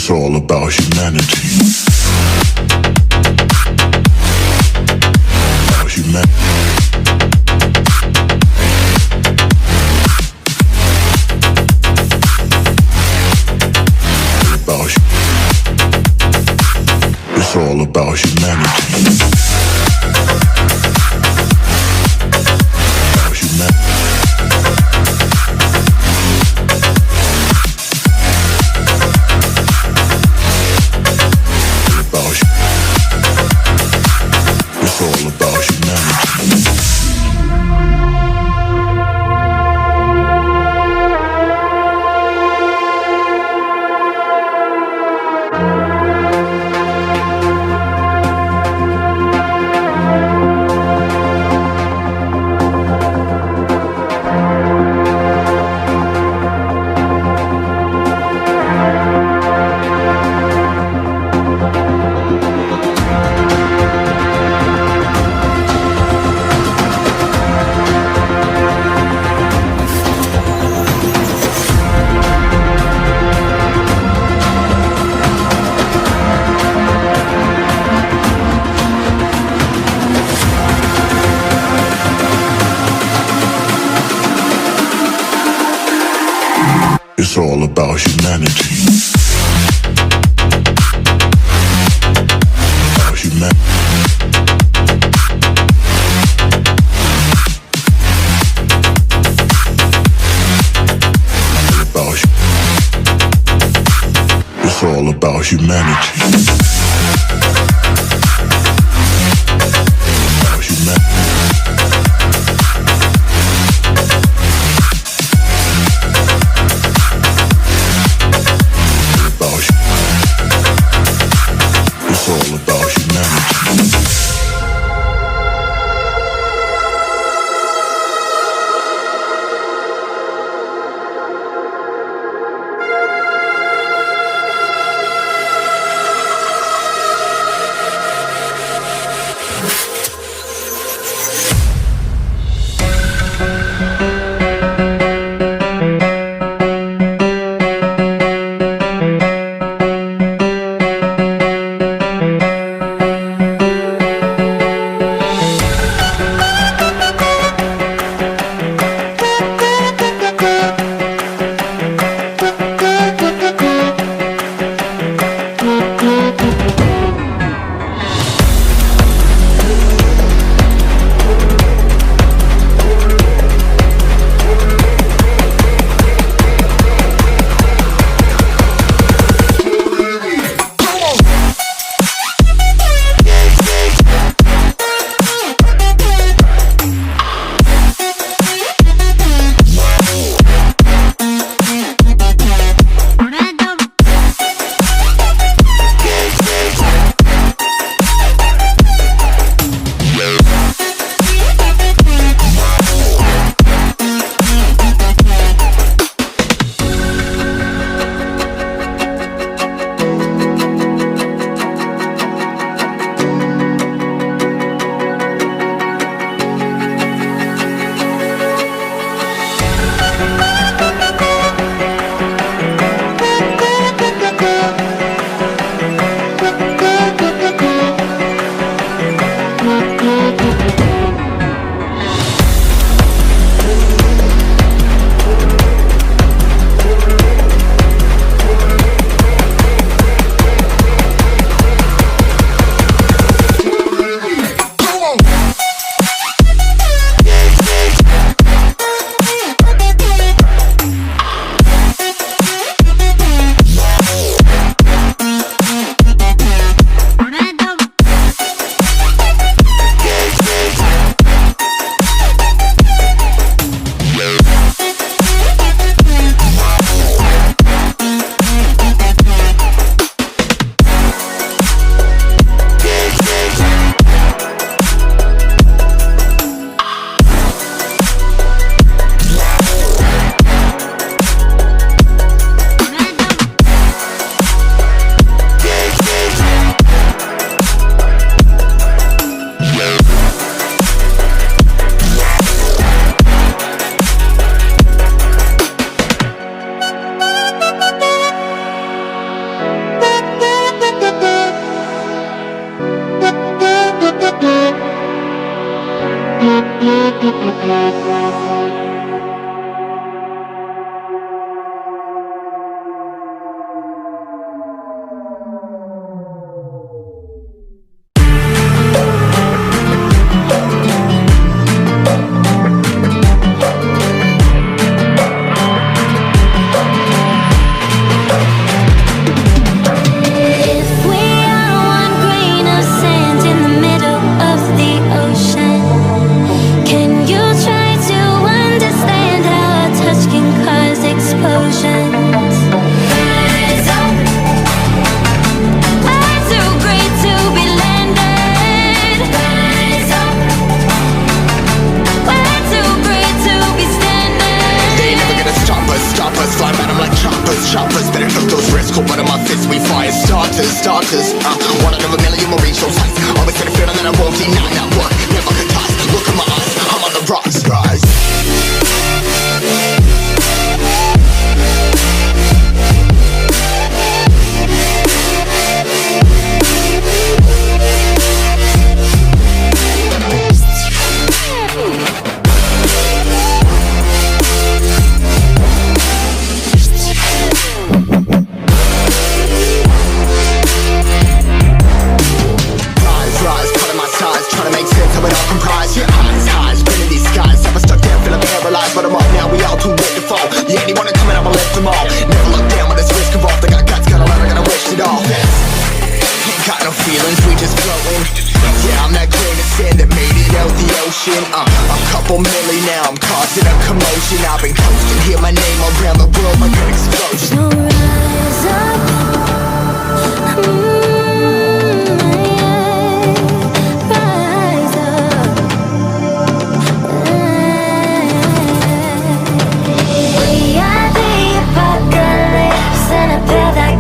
It's all about humanity. About humanity. It's all about humanity. About humanity. It's all about humanity. It's all about humanity. About humanity. It's all about humanity. About humanity. It's all about humanity. One out of a million will reach those heights. Always had a feeling that I won't deny. Not work, never could toss. Look in my eyes, I'm on the rocks. Rise. But I'm up now, we all too late to fall. Yeah, anyone coming, I'ma lift them all. Never look down when there's risk involved. I got guts, got a lot, I gotta wish it off. Ain't got no feelings, we just floating. Yeah, I'm that grain of sand that made it out the ocean. A couple milli now, I'm causing a commotion. I've been coasting, hear my name around the world like an explosion. So rise up.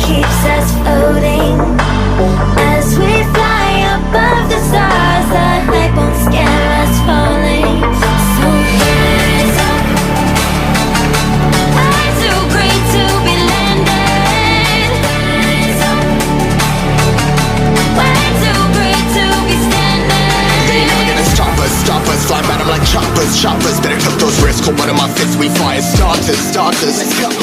Keeps us floating as we fly above the stars. The hype won't scare us falling. So rise up. I'm too great to be landed. Rise up. We're too great to be standing. They never gonna stop us, fly by them like choppers. Better took those risks, hold one of my fists, we fire starters. Let's go.